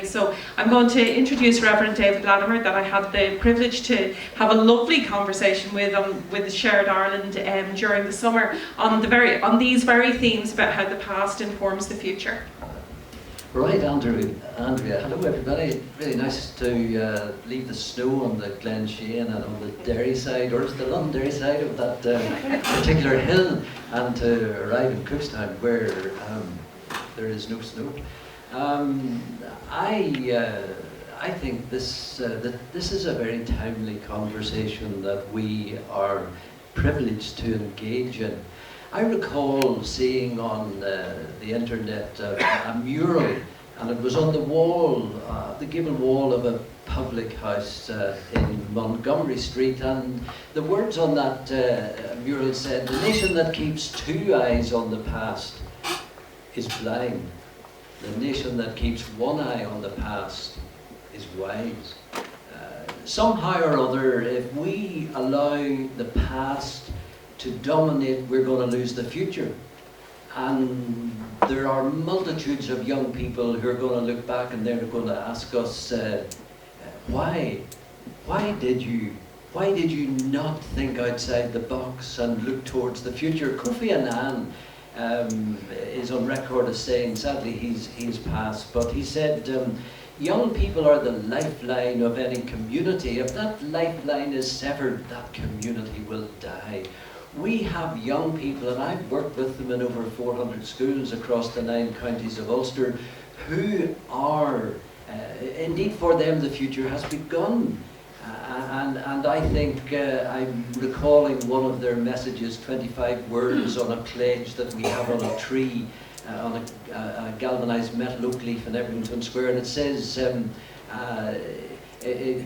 So I'm going to introduce Reverend David Latimer, that I had the privilege to have a lovely conversation with Shared Ireland during the summer on these very themes about how the past informs the future. Right, Andrea, hello everybody. Really nice to leave the snow on the Glen Shane and on the Derry side, or the Londonderry side of that particular hill, and to arrive in Cookstown where there is no snow. I think this is a very timely conversation that we are privileged to engage in. I recall seeing on the internet a mural, and it was on the wall, the gable wall of a public house in Montgomery Street, and the words on that mural said, "The nation that keeps two eyes on the past is blind. The nation that keeps one eye on the past is wise." Somehow or other, if we allow the past to dominate, we're going to lose the future. And there are multitudes of young people who are going to look back and they're going to ask us, why did you not think outside the box and look towards the future? Kofi Annan is on record as saying, sadly he's passed, but he said, young people are the lifeline of any community. If that lifeline is severed, that community will die. We have young people, and I've worked with them in over 400 schools across the 9 counties of Ulster, who are, indeed for them the future has begun. And I think I'm recalling one of their messages, 25 words on a pledge that we have on a tree, on a galvanised metal oak leaf in Everington Square, and it says, if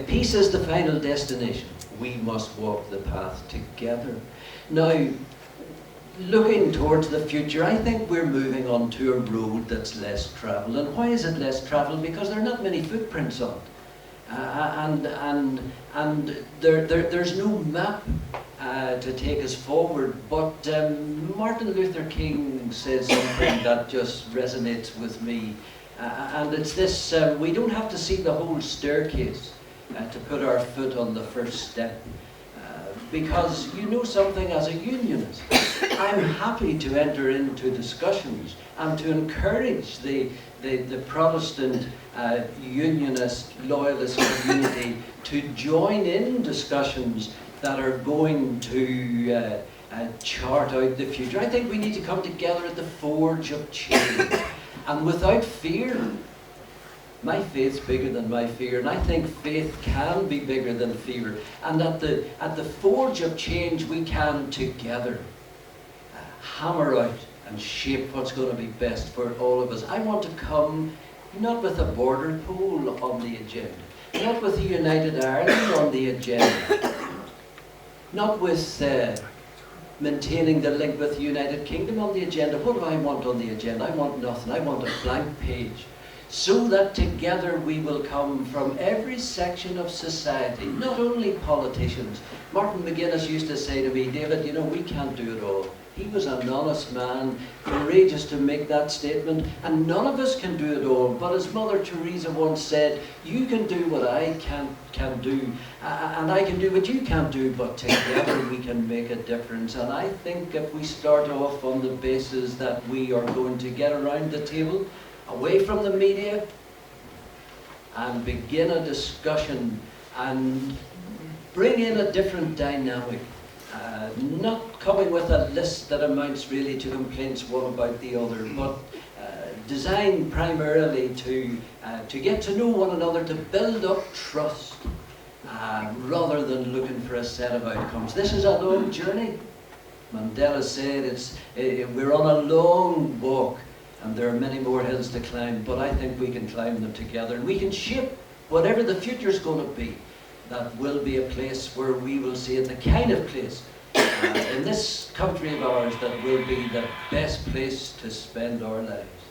peace is the final destination, we must walk the path together. Now, looking towards the future, I think we're moving onto a road that's less travelled. And why is it less travelled? Because there are not many footprints on it. And there's no map to take us forward. But Martin Luther King says something that just resonates with me. And it's this, we don't have to see the whole staircase to put our foot on the first step. Because you know something, as a unionist, I'm happy to enter into discussions and to encourage the Protestant unionist, loyalist community to join in discussions that are going to chart out the future. I think we need to come together at the forge of change, and without fear. My faith's bigger than my fear, and I think faith can be bigger than fear. And at the forge of change, we can together hammer out and shape what's going to be best for all of us. I want to come not with a border poll on the agenda, not with a United Ireland on the agenda, not with maintaining the link with the United Kingdom on the agenda. What do I want on the agenda? I want nothing. I want a blank page. So that together we will come from every section of society, not only politicians. Martin McGuinness used to say to me, "David, you know, we can't do it all." He was an honest man, courageous to make that statement, and none of us can do it all. But as Mother Teresa once said, you can do what I can do, and I can do what you can't do, but together we can make a difference. And I think if we start off on the basis that we are going to get around the table, away from the media, and begin a discussion and bring in a different dynamic, not coming with a list that amounts really to complaints one about the other, but designed primarily to get to know one another, to build up trust, rather than looking for a set of outcomes. This is a long journey. Mandela said we're on a long walk, and there are many more hills to climb, but I think we can climb them together, and we can shape whatever the future's going to be. That will be a place where we will see it, the kind of place in this country of ours that will be the best place to spend our lives.